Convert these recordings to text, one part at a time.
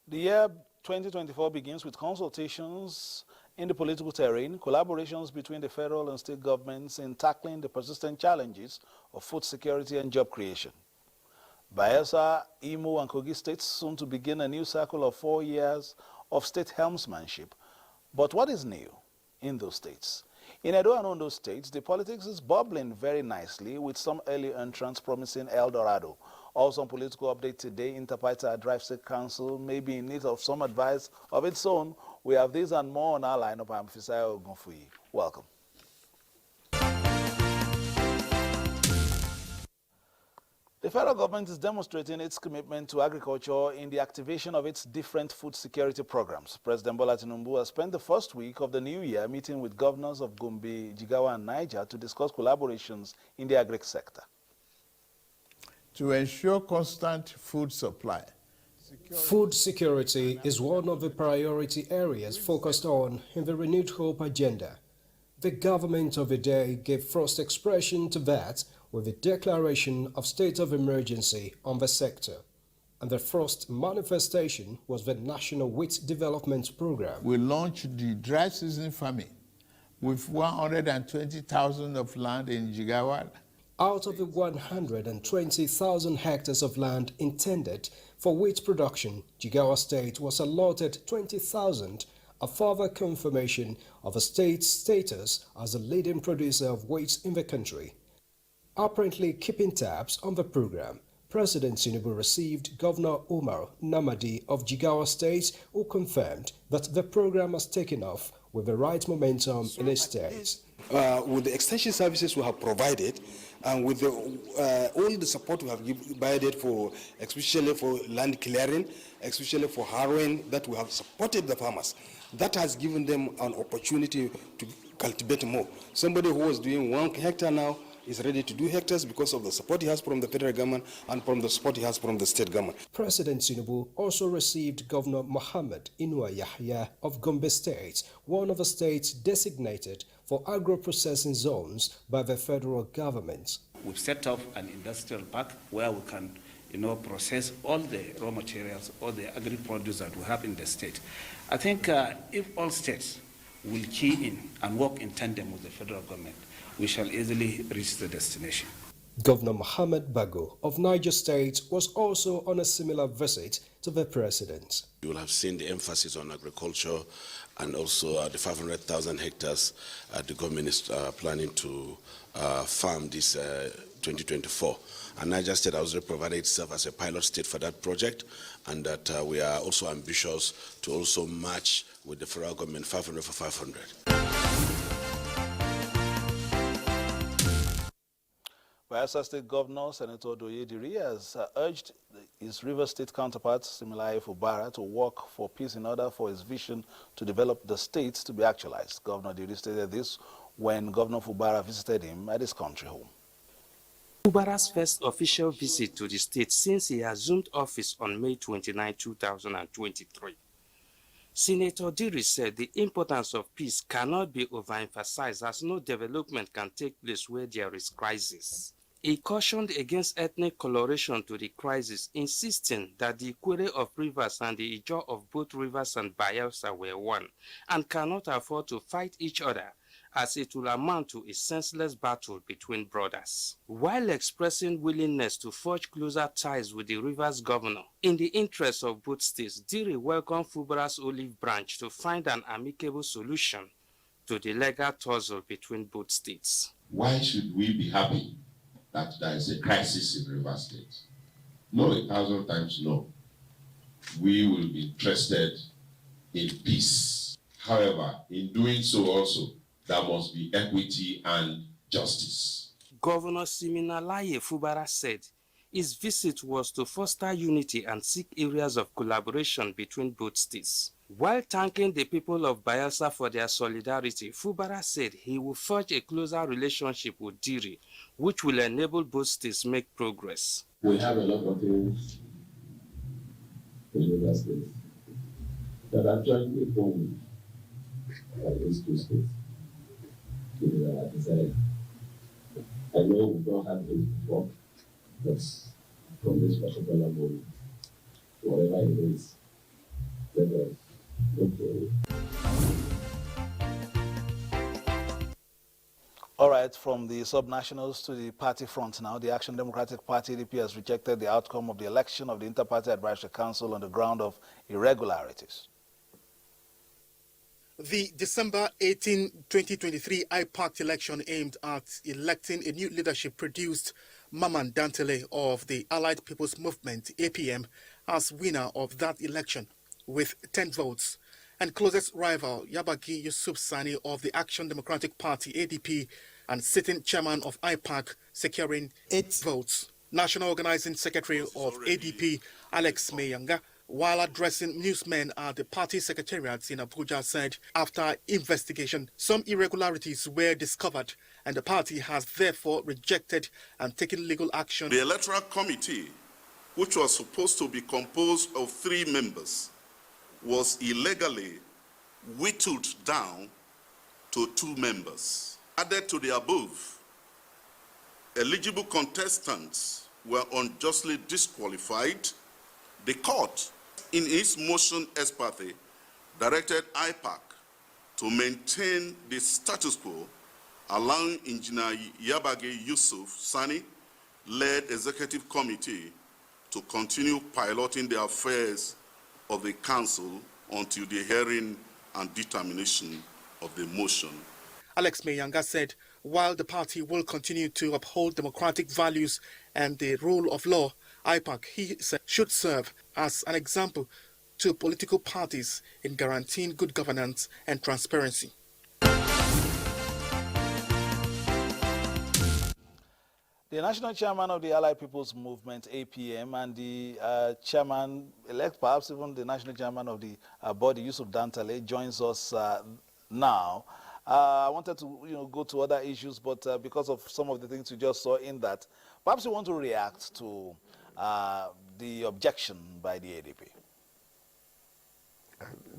The year 2024 begins with consultations in the political terrain, collaborations between the federal and state governments in tackling the persistent challenges of food security and job creation. Bayelsa, Imo, and Kogi states soon to begin a new cycle of 4 years of state helmsmanship. But what is new in those states? In Edo and Ondo states, the politics is bubbling very nicely with some early entrants promising El Dorado. Also on political update today, Interparty Drive State Council may be in need of some advice of its own. We have these and more on our lineup. I'm Fisayo Ogunfuyi. Welcome. The federal government is demonstrating its commitment to agriculture in the activation of its different food security programs. President Bola Tinubu has spent the first week of the new year meeting with governors of Gombe, Jigawa, and Niger to discuss collaborations in the agri sector. To ensure constant food supply. Food security is one of the priority areas focused on in the Renewed Hope agenda. The government of the day gave first expression to that with the declaration of state of emergency on the sector. And the first manifestation was the National Wheat Development Program. We launched the dry season farming with 120,000 of land in Jigawa. Out of the 120,000 hectares of land intended for wheat production, Jigawa State was allotted 20,000, a further confirmation of the state's status as a leading producer of wheat in the country. Apparently keeping tabs on the program, President Tinubu received Governor Umar Namadi of Jigawa State, who confirmed that the program has taken off with the right momentum in his state. With the extension services we have provided, and with all the support we have provided for, especially for land clearing, especially for harrowing, that we have supported the farmers, that has given them an opportunity to cultivate more. Somebody who was doing 1 hectare now is ready to do hectares because of the support he has from the federal government and from the support he has from the state government. President Tinubu also received Governor Mohammed Inuwa Yahya of Gombe State, one of the states designated for agro-processing zones by the federal government. We've set up an industrial park where we can process all the raw materials, all the agri-produce that we have in the state. I think if all states will key in and work in tandem with the federal government, we shall easily reach the destination. Governor Mohammed Bago of Niger State was also on a similar visit to the president. You will have seen the emphasis on agriculture and also the 500,000 hectares the government is planning to farm this 2024. And Niger State has already provided itself as a pilot state for that project, and that we are also ambitious to also match with the federal government 500 for 500. Bayelsa State Governor Senator Doyediri has urged his River State counterpart, Similaye Fubara, to work for peace in order for his vision to develop the state to be actualized. Governor Diri stated this when Governor Fubara visited him at his country home. Fubara's first official visit to the state since he assumed office on May 29, 2023. Senator Diri said the importance of peace cannot be overemphasized as no development can take place where there is crisis. He cautioned against ethnic coloration to the crisis, insisting that the Ikwere of Rivers and the Ijaw of both Rivers and Bayelsa were one and cannot afford to fight each other, as it will amount to a senseless battle between brothers. While expressing willingness to forge closer ties with the Rivers governor, in the interest of both states, Diri welcomed Fubara's olive branch to find an amicable solution to the legal tussle between both states. Why should we be happy that there is a crisis in Rivers State? No, 1,000 times no. We will be interested in peace. However, in doing so also, there must be equity and justice. Governor Siminalaye Fubara said his visit was to foster unity and seek areas of collaboration between both states. While thanking the people of Bayelsa for their solidarity, Fubara said he will forge a closer relationship with Diri, which will enable both states make progress. We have a lot of things in Rivers State that actually we formed by these two states. I know we don't have this before, but from this particular moment, whatever it is, All right, from the subnationals to the party front now, the Action Democratic Party, ADP, has rejected the outcome of the election of the Inter-Party Advisory Council on the ground of irregularities. The December 18, 2023 IPAC election aimed at electing a new leadership produced Maman Dantele of the Allied People's Movement, APM, as winner of that election with 10 votes. And closest rival, Yabagi Yusuf Sani of the Action Democratic Party, ADP, and sitting chairman of IPAC, securing 8 votes. National Organizing Secretary of ADP, Alex Mayanga, while addressing newsmen at the party secretariat in Abuja, said after investigation, some irregularities were discovered and the party has therefore rejected and taken legal action. The Electoral Committee, which was supposed to be composed of 3 members, was illegally whittled down to 2 members. Added to the above, eligible contestants were unjustly disqualified. The court, in its motion ex parte, directed IPAC to maintain the status quo, allowing Engineer Yabagi Yusuf Sani, led executive committee, to continue piloting the affairs of the council until the hearing and determination of the motion. Alex Mayanga said while the party will continue to uphold democratic values and the rule of law, IPAC, he said, should serve as an example to political parties in guaranteeing good governance and transparency. The national chairman of the Allied People's Movement, APM, and the chairman-elect, perhaps even the national chairman of the body, Yusuf Dantale, joins us now. I wanted to go to other issues, but because of some of the things you just saw in that, perhaps you want to react to the objection by the ADP.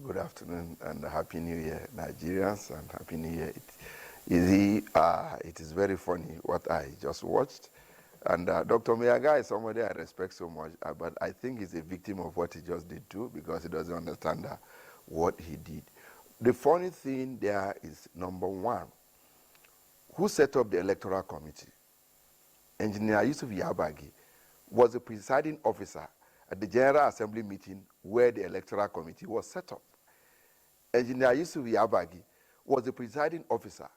Good afternoon and Happy New Year, Nigerians, and Happy New Year. It is very funny what I just watched. And Dr. Miyaga is somebody I respect so much, but I think he's a victim of what he just did too, because he doesn't understand what he did. The funny thing there is, number one, who set up the Electoral Committee? Engineer Yusuf Yabagi was the presiding officer at the General Assembly meeting where the Electoral Committee was set up. Engineer Yusuf Yabagi was the presiding officer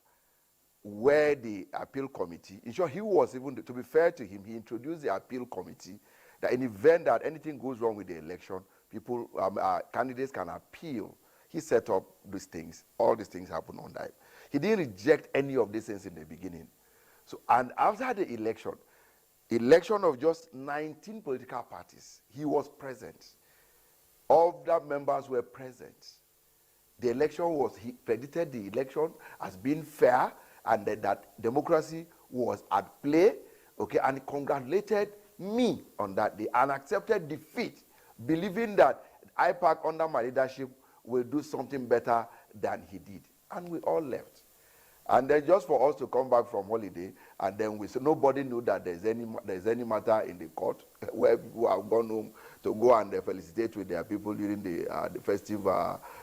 where the appeal committee, in short, he was even, to be fair to him, he introduced the appeal committee that in event that anything goes wrong with the election, people, candidates can appeal. He set up these things. All these things happened on that. He didn't reject any of these things in the beginning. So, and after the election of just 19 political parties, he was present. All the members were present. The election was, he predicted the election as being fair and that democracy was at play, okay, and he congratulated me on that day and accepted defeat, believing that IPAC under my leadership will do something better than he did. And we all left. And then just for us to come back from holiday, and then we said nobody knew that there's any matter in the court where people have gone home to go and felicitate with their people during the festive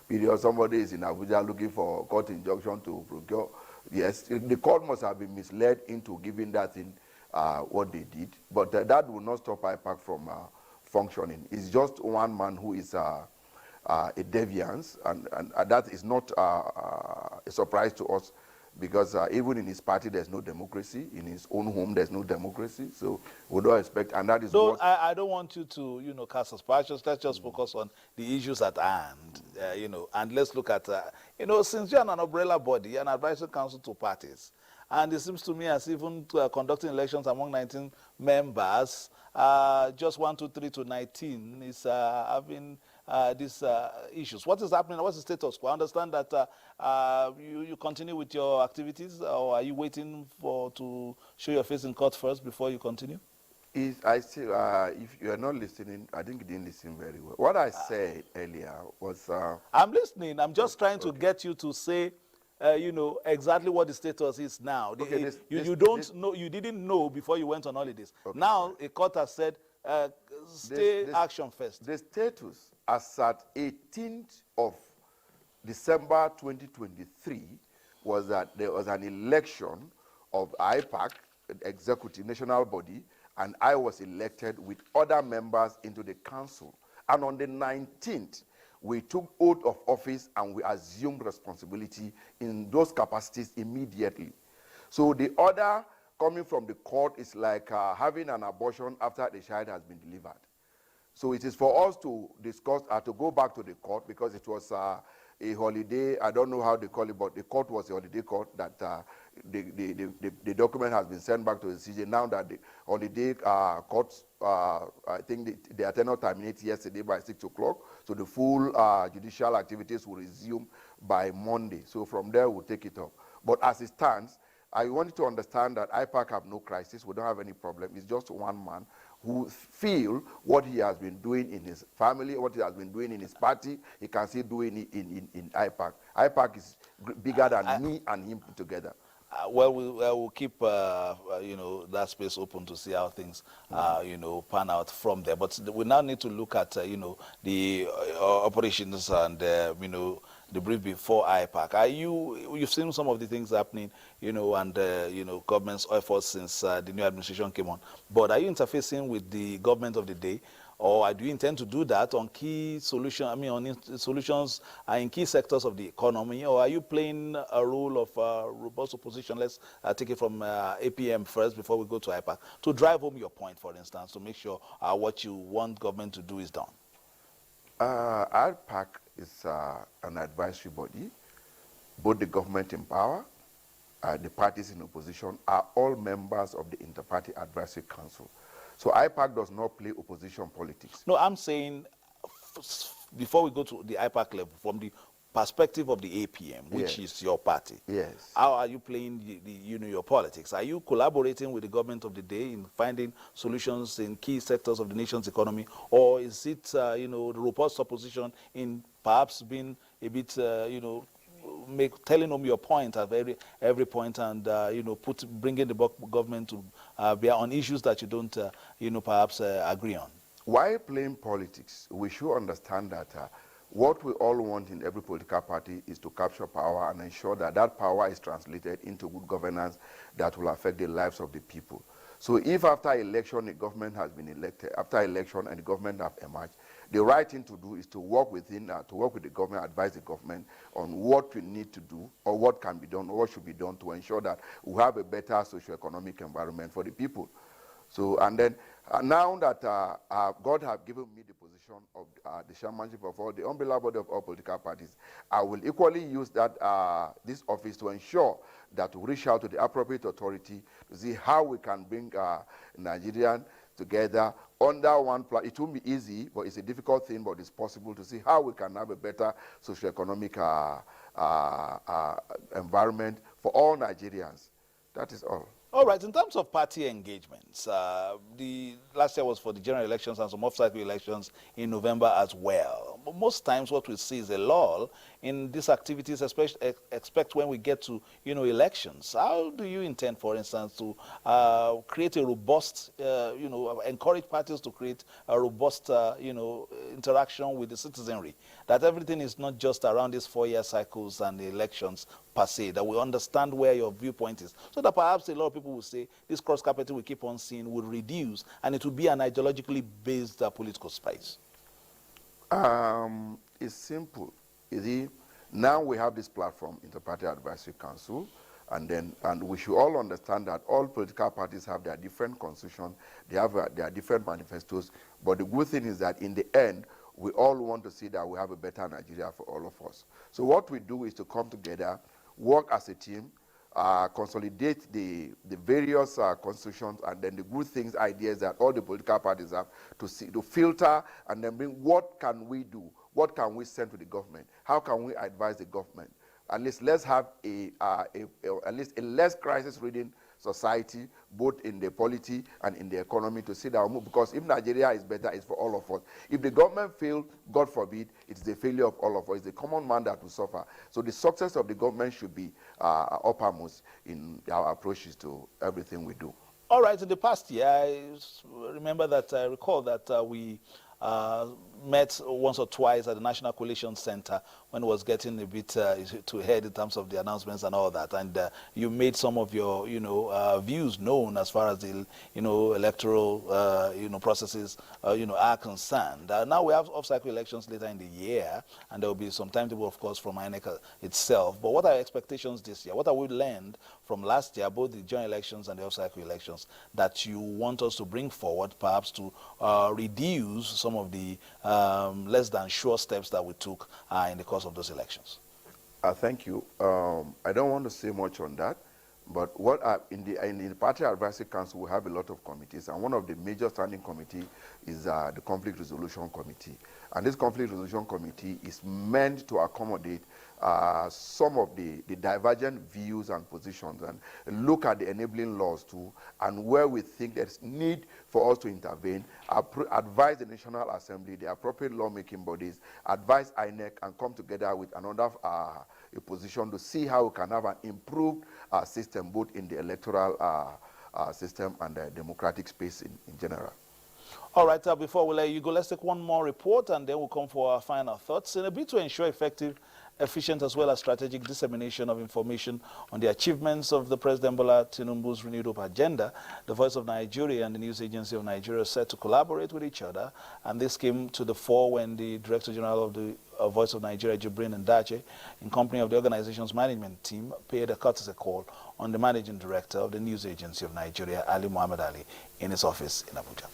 period. Somebody is in Abuja looking for a court injunction to procure. Yes, the court must have been misled into giving that in what they did. But that will not stop IPAC from functioning. It's just one man who is a deviance, and that is not a surprise to us, because even in his party there's no democracy. In his own home there's no democracy. So we don't expect, and that is what I don't want you to cast aspersions. Let's just focus on the issues at hand, and let's look at since you're an umbrella body, an advisory council to parties, and it seems to me as even conducting elections among 19 members, just 1, 2, 3 to 19 is having these issues. What is happening? What's the status quo? I understand that you continue with your activities, or are you waiting to show your face in court first before you continue? If you are not listening, I think you didn't listen very well. What I said earlier was... I'm listening. I'm just trying to get you to say, exactly what the status is now. Okay, you didn't know before you went on holidays. Okay, now, a court has said state action first. The status as at 18th of December 2023 was that there was an election of IPAC, executive national body, and I was elected with other members into the council. And on the 19th, we took oath of office and we assumed responsibility in those capacities immediately. So the order coming from the court is like having an abortion after the child has been delivered. So it is for us to discuss, to go back to the court, because it was a holiday. I don't know how they call it, but the court was a holiday court that the document has been sent back to the CJ. Now that the holiday courts, I think their tenure terminated yesterday by 6 o'clock. So the full judicial activities will resume by Monday. So from there, we'll take it up. But as it stands, I want you to understand that IPAC have no crisis. We don't have any problem. It's just one man who feel what he has been doing in his family, what he has been doing in his party, he can still do it in IPAC. IPAC is bigger than me and him put together. Well, we'll keep, that space open to see how things, pan out from there. But we now need to look at, the operations and, the brief before IPAC. You've seen some of the things happening, and, government's efforts since the new administration came on. But are you interfacing with the government of the day? Or do you intend to do that on key solutions, on solutions in key sectors of the economy? Or are you playing a role of robust opposition? Let's take it from APM first before we go to IPAC. To drive home your point, for instance, to make sure what you want government to do is done. IPAC is an advisory body. Both the government in power, the parties in opposition are all members of the Inter-Party Advisory Council. So IPAC does not play opposition politics. No, I'm saying before we go to the IPAC level, from the perspective of the APM, which is your party, how are you playing your politics? Are you collaborating with the government of the day in finding solutions in key sectors of the nation's economy, or is it the robust opposition in perhaps being a bit telling them your point at every point, and bringing the government to bear on issues that you don't perhaps agree on? While playing politics, we should understand that what we all want in every political party is to capture power and ensure that that power is translated into good governance that will affect the lives of the people. So if after election the government has been elected, after election and the government have emerged, the right thing to do is to work with the government, advise the government on what we need to do, or what can be done, or what should be done to ensure that we have a better socio-economic environment for the people. So, and then now that God has given me the position of the chairmanship of all the umbrella body of all political parties, I will equally use that this office to ensure that we reach out to the appropriate authority to see how we can bring Nigerian together under one plan. It won't be easy, but it's a difficult thing, but it's possible to see how we can have a better socio-economic environment for all Nigerians. That is all. All right, in terms of party engagements, the last year was for the general elections and some off-cycle elections in November as well. But most times what we see is a lull in these activities, especially expect when we get to, elections. How do you intend, for instance, to create a robust, encourage parties to create a robust, interaction with the citizenry? That everything is not just around these 4-year cycles and the elections per se, that we understand where your viewpoint is. So that perhaps a lot of people will say this cross-carpeting we keep on seeing will reduce and it will be an ideologically based political space. It's simple. Now we have this platform, Inter-Party Advisory Council, and we should all understand that all political parties have their different constitutions, they have their different manifestos, but the good thing is that in the end, we all want to see that we have a better Nigeria for all of us. So what we do is to come together, work as a team, consolidate the various constitutions, and then the good things, ideas that all the political parties have to filter and then bring what can we do, what can we send to the government, how can we advise the government. At least let's have at least a less crisis-ridden society, both in the polity and in the economy, to see that we move. Because if Nigeria is better, it's for all of us. If the government fails, God forbid, it's the failure of all of us. It's the common man that will suffer. So the success of the government should be uppermost in our approaches to everything we do. All right, in the past year, I remember that I recall that we met once or twice at the National Coalition Center when it was getting a bit to head in terms of the announcements and all that. And you made some of your, views known as far as the, electoral, processes, are concerned. Now we have off-cycle elections later in the year, and there will be some timetable, of course, from INEC itself. But what are your expectations this year? What have we learned from last year, both the joint elections and the off-cycle elections, that you want us to bring forward, perhaps to reduce some of the less than sure steps that we took in the course of those elections? Thank you. I don't want to say much on that, but in the Party Advisory Council, we have a lot of committees, and one of the major standing committee is the Conflict Resolution Committee. And this Conflict Resolution Committee is meant to accommodate some of the divergent views and positions, and look at the enabling laws too, and where we think there's need for us to intervene, advise the National Assembly, the appropriate lawmaking bodies, advise INEC, and come together with another a position to see how we can have an improved system, both in the electoral system and the democratic space in general. All right, before we let you go, let's take one more report and then we'll come for our final thoughts. In a bid to ensure effective, efficient, as well as strategic dissemination of information on the achievements of the President Bola Tinubu's renewed hope agenda, the Voice of Nigeria and the News Agency of Nigeria set to collaborate with each other. And this came to the fore when the Director General of the Voice of Nigeria, Jibrin Ndache, in company of the organization's management team, paid a courtesy call on the Managing Director of the News Agency of Nigeria, Ali Muhammad Ali, in his office in Abuja.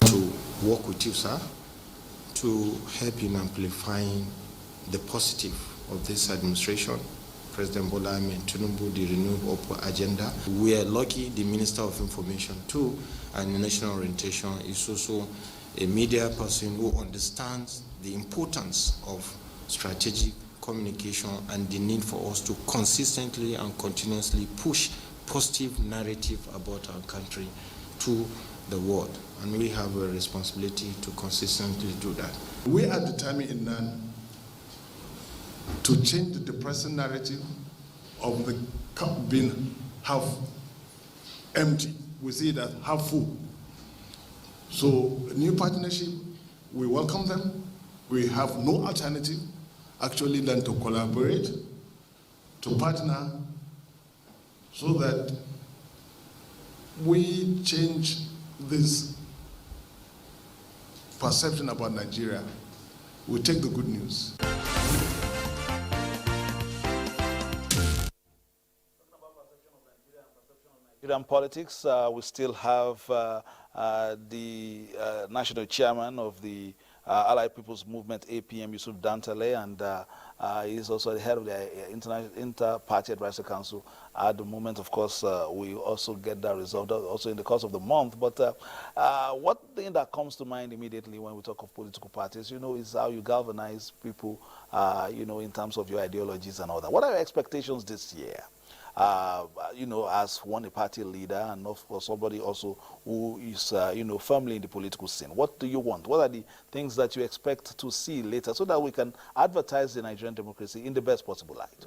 To work with you, sir, to help in amplifying the positive of this administration, President Bola Tinubu, the renewed hope agenda. We are lucky the Minister of Information too, and the National Orientation is also a media person who understands the importance of strategic communication and the need for us to consistently and continuously push positive narrative about our country to the world, and we have a responsibility to consistently do that. We are determined in none to change the depressing narrative of the cup being half empty. We see that half full. So a new partnership, we welcome them. We have no alternative actually than to collaborate, to partner, so that we change this perception about Nigeria. We take the good news. Nigerian politics, we still have the national chairman of the Allied People's Movement, APM, Yusuf Dantale, and he is also the head of the Inter-Party Advisory Council. At the moment, of course, we also get that resolved also in the course of the month. But one thing that comes to mind immediately when we talk of political parties, is how you galvanize people, in terms of your ideologies and all that. What are your expectations this year? As one a party leader and for somebody also who is, firmly in the political scene. What do you want? What are the things that you expect to see later so that we can advertise the Nigerian democracy in the best possible light?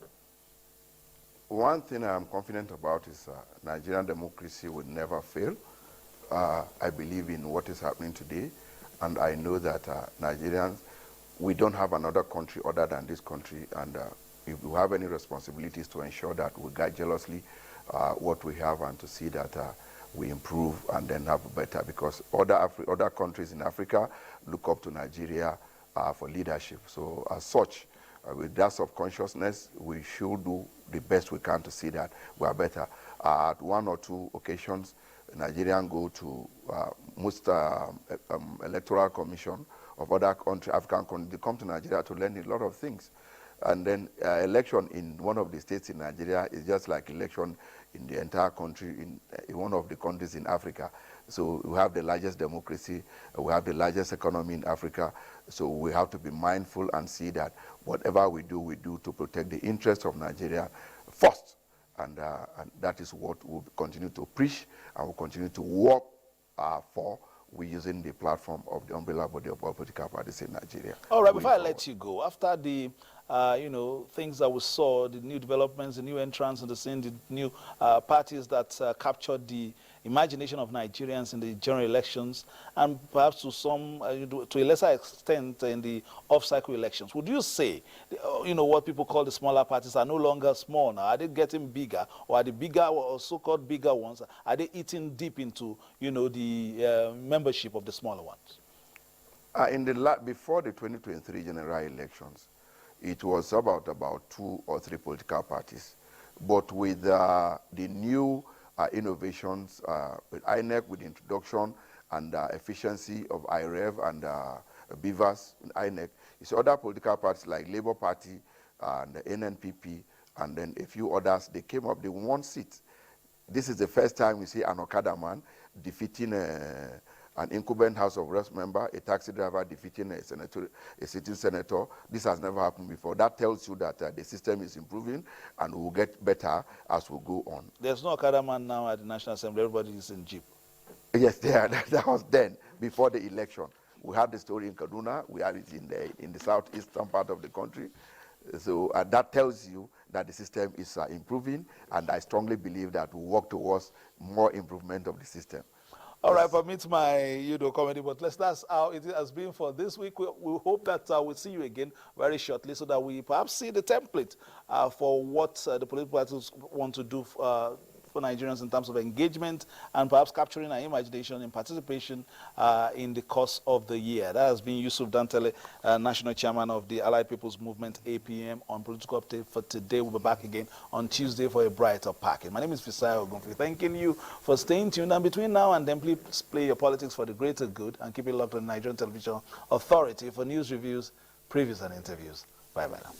One thing I'm confident about is Nigerian democracy will never fail. I believe in what is happening today, and I know that Nigerians, we don't have another country other than this country, and if we have any responsibilities to ensure that we guide jealously what we have and to see that we improve and then have better, because other countries in Africa look up to Nigeria for leadership. So as such, with that subconsciousness, we should do the best we can to see that we are better. At one or two occasions, Nigerians go to most electoral commission of other countries, African countries, they come to Nigeria to learn a lot of things. And then election in one of the states in Nigeria is just like election in the entire country, in one of the countries in Africa. So we have the largest democracy, we have the largest economy in Africa. So we have to be mindful and see that whatever we do to protect the interests of Nigeria first. And that is what we'll continue to preach and we'll continue to work for we're using the platform of the umbrella body of all political parties in Nigeria. All right, before I let you go, after the things that we saw, the new developments, the new entrants in the scene, the new parties that captured the imagination of Nigerians in the general elections, and perhaps to some, to a lesser extent, in the off-cycle elections. Would you say, what people call the smaller parties are no longer small now? Are they getting bigger, or are the bigger or so-called bigger ones, are they eating deep into, the membership of the smaller ones? Before the 2023 general elections, it was about 2 or 3 political parties. But with the new innovations with INEC, with the introduction and efficiency of IREV and BIVAS in INEC, you see other political parties like Labour Party and the NNPP and then a few others, they came up, they won 1 seat. This is the first time we see an Okada man defeating an incumbent House of Reps member, a taxi driver defeating a sitting senator. This has never happened before. That tells you that the system is improving and will get better as we go on. There's no Okada man now at the National Assembly. Everybody is in Jeep. Yes, that was then, before the election. We had the story in Kaduna. We had it in the southeastern part of the country. So that tells you that the system is improving, and I strongly believe that we'll work towards more improvement of the system. All right, permit my comedy, but that's how it has been for this week. We hope that we'll see you again very shortly so that we perhaps see the template for what the political parties want to do for Nigerians in terms of engagement and perhaps capturing our imagination and participation in the course of the year. That has been Yusuf Dantele, National Chairman of the Allied People's Movement, APM, on Political Update for today. We'll be back again on Tuesday for a brighter package. My name is Fisayo Ogunfi. Thanking you for staying tuned. And between now and then, please play your politics for the greater good and keep it locked on Nigerian Television Authority for news, reviews, previews, and interviews. Bye-bye now.